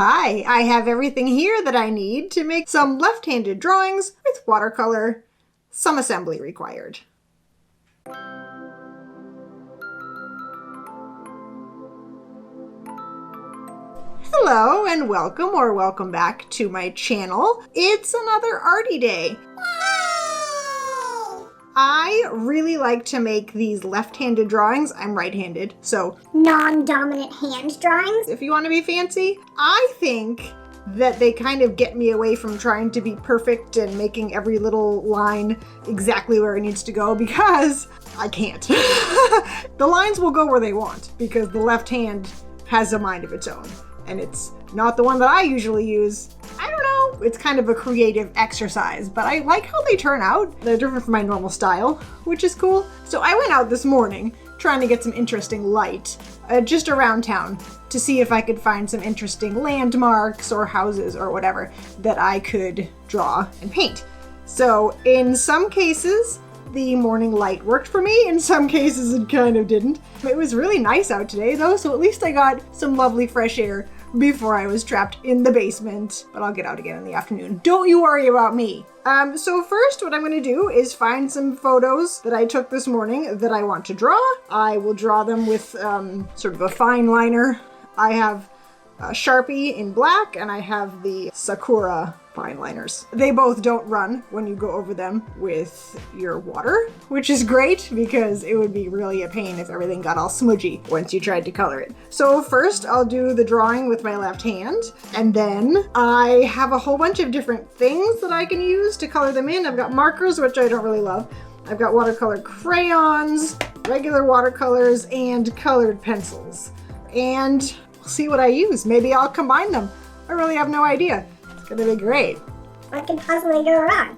Hi, I have everything here that I need to make some left-handed drawings with watercolor. Some assembly required. Hello and welcome back to my channel. It's another arty day. I really like to make these left-handed drawings. I'm right-handed, so non-dominant hand drawings. if you want to be fancy, I think that they kind of get me away from trying to be perfect and making every little line exactly where it needs to go because I can't. The lines will go where they want because the left hand has a mind of its own, and it's not the one that I usually use. I don't know, it's kind of a creative exercise, but I like how they turn out. They're different from my normal style, which is cool. So I went out this morning trying to get some interesting light just around town to see if I could find some interesting landmarks or houses or whatever that I could draw and paint. So in some cases, the morning light worked for me. In some cases, it kind of didn't. It was really nice out today though, so at least I got some lovely fresh air before I was trapped in the basement, but I'll get out again in the afternoon. Don't you worry about me. So first what I'm going to do is find some photos that I took this morning that I want to draw. I will draw them with sort of a fine liner. I have a Sharpie in black and I have the Sakura fine liners. They both don't run when you go over them with your water, which is great because it would be really a pain if everything got all smudgy once you tried to color it. So first I'll do the drawing with my left hand, and then I have a whole bunch of different things that I can use to color them in. I've got markers, which I don't really love. I've got watercolor crayons, regular watercolors, and colored pencils. And we'll see what I use. Maybe I'll combine them. I really have no idea. It's gonna be great. What could possibly go wrong?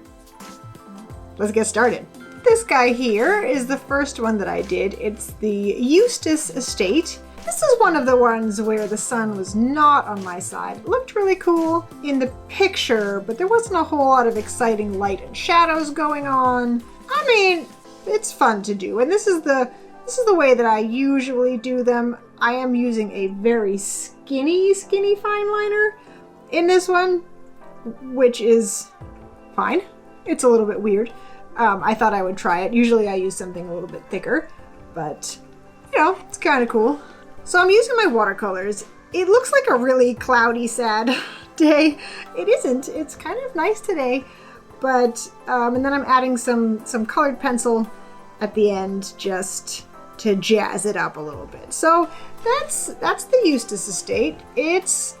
Let's get started. This guy here is the first one that I did. It's the Eustace Estate. This is one of the ones where the sun was not on my side. It looked really cool in the picture, but there wasn't a whole lot of exciting light and shadows going on. I mean, it's fun to do, and this is the way that I usually do them. I am using a very skinny fine liner in this one, which is fine. It's a little bit weird. I thought I would try it. Usually I use something a little bit thicker, but you know, it's kind of cool. So I'm using my watercolors. It looks like a really cloudy, sad day. It isn't. It's kind of nice today, but and then I'm adding some colored pencil at the end just to jazz it up a little bit. So that's the Eustace Estate. It's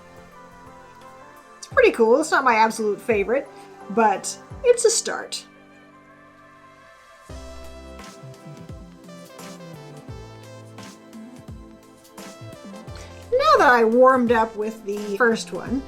pretty cool. It's not my absolute favorite, but it's a start. Now that I warmed up with the first one,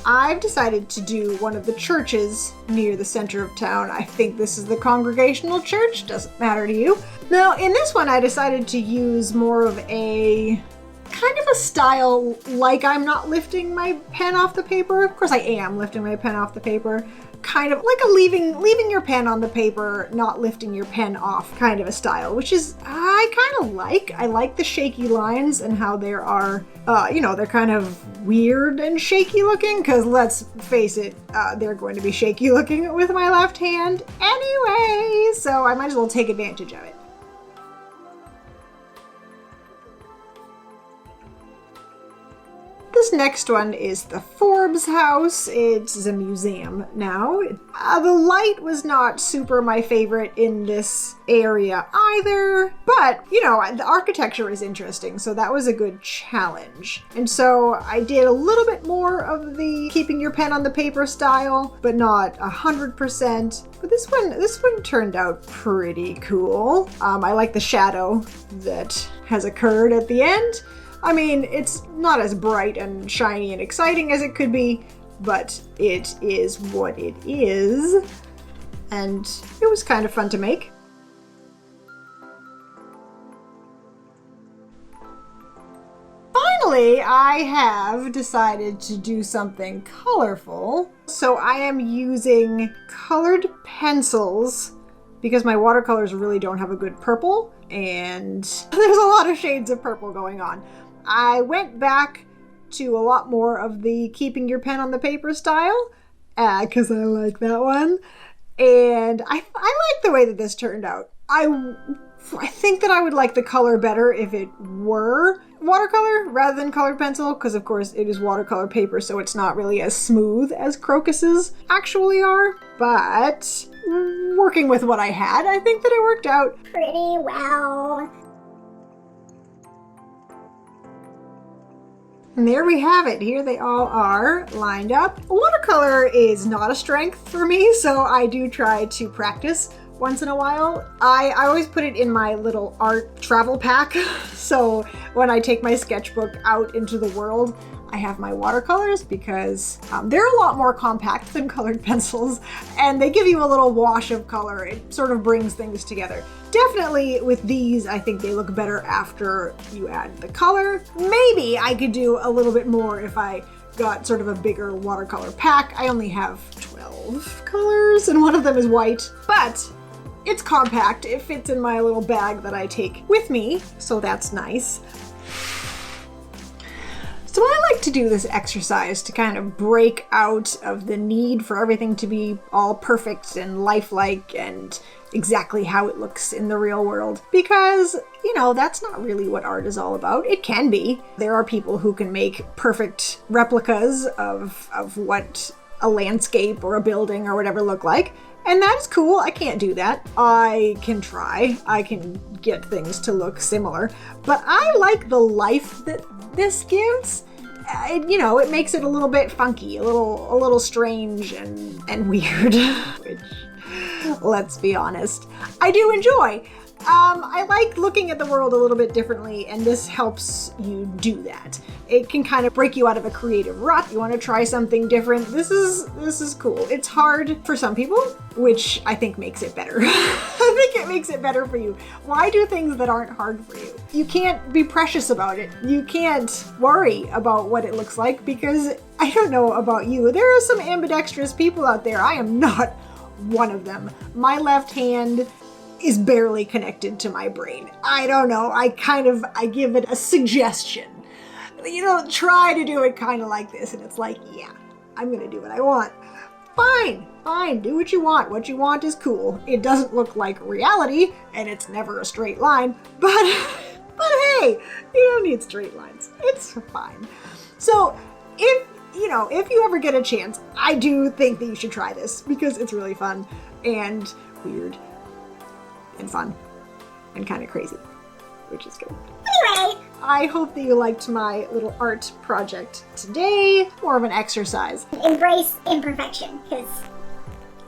I've decided to do one of the churches near the center of town. I think this is the Congregational Church, doesn't matter to you. Now in this one I decided to use more of a kind of a style like I'm not lifting my pen off the paper. Of course I am lifting my pen off the paper. Kind of like a leaving your pen on the paper, not lifting your pen off kind of a style, which is I kind of like. I like the shaky lines and how there are, you know, they're kind of weird and shaky looking, because let's face it, they're going to be shaky looking with my left hand anyway, so I might as well take advantage of it. This next one is the Forbes house. It's a museum now. The light was not super my favorite in this area either, but you know, the architecture is interesting, so that was a good challenge. And so I did a little bit more of the keeping your pen on the paper style, but not 100%. But this one turned out pretty cool. I like the shadow that has occurred at the end. I mean, it's not as bright and shiny and exciting as it could be, but it is what it is, and it was kind of fun to make. Finally, I have decided to do something colorful. So I am using colored pencils because my watercolors really don't have a good purple, and there's a lot of shades of purple going on. I went back to a lot more of the keeping your pen on the paper style, because I like that one. And I like the way that this turned out. I think that I would like the color better if it were watercolor rather than colored pencil, because of course it is watercolor paper, so it's not really as smooth as crocuses actually are. But working with what I had, I think that it worked out Pretty well. And there we have it. Here they all are lined up. Watercolor is not a strength for me, so I do try to practice once in a while. I always put it in my little art travel pack. So when I take my sketchbook out into the world, I have my watercolors because they're a lot more compact than colored pencils, and they give you a little wash of color. It sort of brings things together. Definitely with these, I think they look better after you add the color. Maybe I could do a little bit more if I got sort of a bigger watercolor pack. I only have 12 colors and one of them is white, but it's compact. It fits in my little bag that I take with me, so that's nice. So I like to do this exercise to kind of break out of the need for everything to be all perfect and lifelike and exactly how it looks in the real world. Because, you know, that's not really what art is all about. It can be. There are people who can make perfect replicas of what a landscape or a building or whatever look like. And that's cool. I can't do that. I can try. I can get things to look similar. But I like the life that this gives. It makes it a little bit funky, a little strange and weird, which, let's be honest, I do enjoy. I like looking at the world a little bit differently, and this helps you do that. It can kind of break you out of a creative rut. You want to try something different. This is cool. It's hard for some people, which I think makes it better. I think it makes it better for you. Why do things that aren't hard for you? You can't be precious about it. You can't worry about what it looks like, because I don't know about you. There are some ambidextrous people out there. I am not one of them. My left hand is barely connected to my brain. I don't know. I give it a suggestion. Try to do it kind of like this. And it's like, yeah, I'm going to do what I want. Fine. Do what you want. What you want is cool. It doesn't look like reality, and it's never a straight line. But hey, you don't need straight lines. It's fine. So if you ever get a chance, I do think that you should try this, because it's really fun and weird and fun and kind of crazy, which is good. Anyway, I hope that you liked my little art project today. More of an exercise. embrace imperfection, because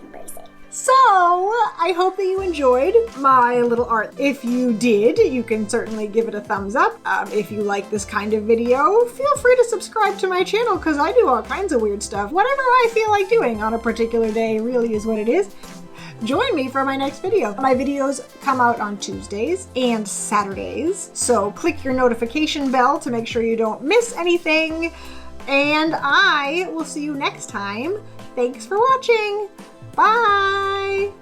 embrace it. So I hope that you enjoyed my little art. If you did, you can certainly give it a thumbs up. If you like this kind of video, feel free to subscribe to my channel, because I do all kinds of weird stuff. Whatever I feel like doing on a particular day really is what it is. Join me for my next video. My videos come out on Tuesdays and Saturdays, so click your notification bell to make sure you don't miss anything. And I will see you next time. Thanks for watching. Bye!